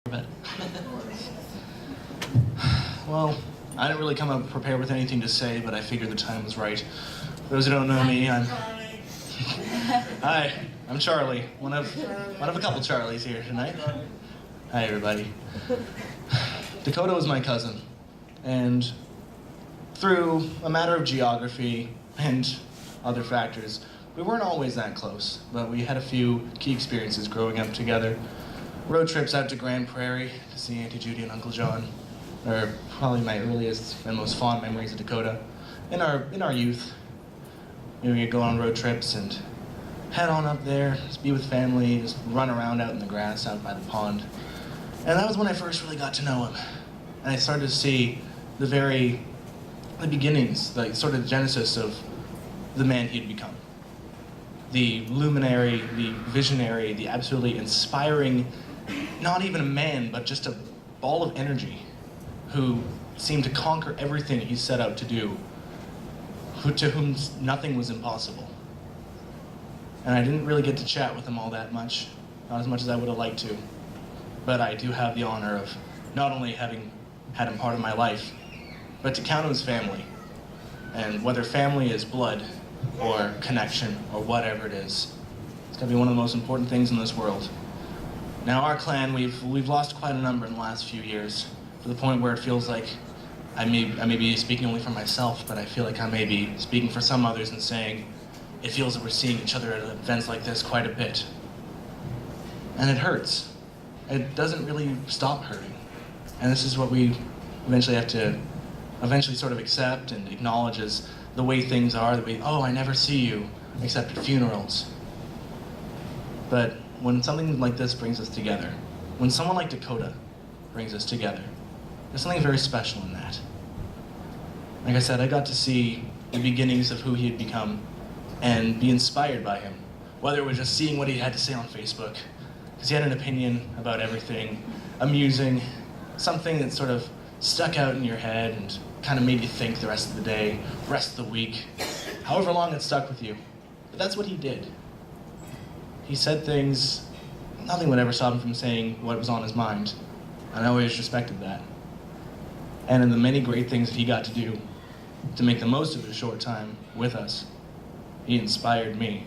But well, I didn't really come up prepared with anything to say, but I figured the time was right. For those who don't know me, Hi, I'm Charlie, one of a couple Charlies here tonight. Hi, everybody. Dakota was my cousin, and through a matter of geography and other factors, we weren't always that close, but we had a few key experiences growing up together. Road trips out to Grand Prairie to see Auntie Judy and Uncle John are probably my earliest and most fond memories of Dakota. In our youth, we would go on road trips and head on up there, just be with family, just run around out in the grass out by the pond. And that was when I first really got to know him. And I started to see the beginnings, the sort of genesis of the man he'd become. The luminary, the visionary, the absolutely inspiring, not even a man, but just a ball of energy who seemed to conquer everything he set out to do, to whom nothing was impossible. And I didn't really get to chat with him all that much, not as much as I would have liked to. But I do have the honor of not only having had him part of my life, but to count him as family. And whether family is blood, or connection, or whatever it is, it's gonna be one of the most important things in this world. Now our clan, we've lost quite a number in the last few years, to the point where it feels like I may be speaking only for myself, but I feel like I may be speaking for some others and saying, it feels that we're seeing each other at events like this quite a bit. And it hurts. It doesn't really stop hurting. And this is what we eventually have to sort of accept and acknowledge as the way things are, oh, I never see you except at funerals. But when something like this brings us together, when someone like Dakota brings us together, there's something very special in that. Like I said, I got to see the beginnings of who he had become and be inspired by him, whether it was just seeing what he had to say on Facebook, because he had an opinion about everything, amusing, something that sort of stuck out in your head and kind of made you think the rest of the day, the rest of the week, however long it stuck with you. But that's what he did. He said things, nothing would ever stop him from saying what was on his mind, and I always respected that. And in the many great things that he got to do to make the most of his short time with us, he inspired me.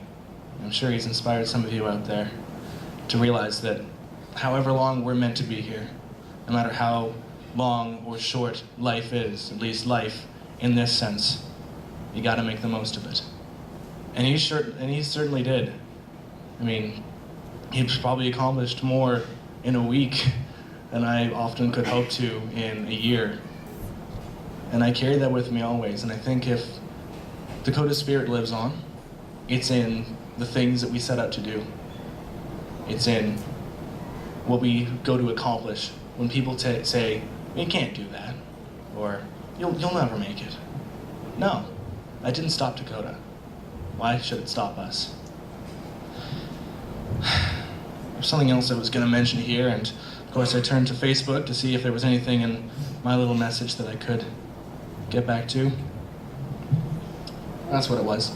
I'm sure he's inspired some of you out there to realize that however long we're meant to be here, no matter how long or short life is, at least life in this sense, you got to make the most of it. And he certainly did. I mean, he's probably accomplished more in a week than I often could hope to in a year. And I carry that with me always. And I think if Dakota's spirit lives on, it's in the things that we set out to do. It's in what we go to accomplish. When people say, you can't do that, or you'll never make it. No, that didn't stop Dakota. Why should it stop us? There's something else I was going to mention here, and of course I turned to Facebook to see if there was anything in my little message that I could get back to. That's what it was.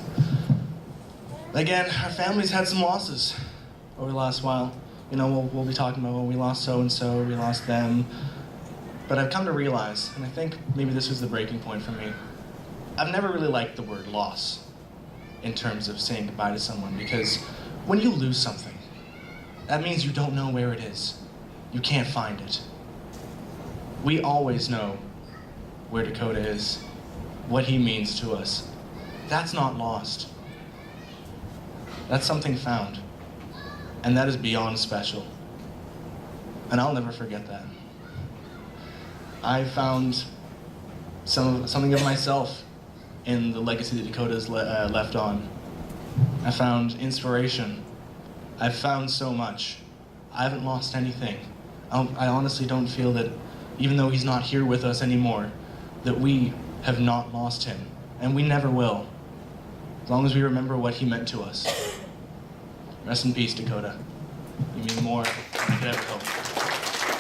Again, our family's had some losses over the last while. You know, we'll be talking about, well, we lost so-and-so, we lost them. But I've come to realize, and I think maybe this was the breaking point for me, I've never really liked the word loss in terms of saying goodbye to someone, because when you lose something, that means you don't know where it is. You can't find it. We always know where Dakota is, what he means to us. That's not lost. That's something found. And that is beyond special. And I'll never forget that. I found something of myself in the legacy that Dakota's left on. I found inspiration. I've found so much. I haven't lost anything. I honestly don't feel that, even though he's not here with us anymore, that we have not lost him. And we never will, as long as we remember what he meant to us. Rest in peace, Dakota. You mean more than I could ever hope.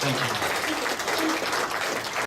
Thank you.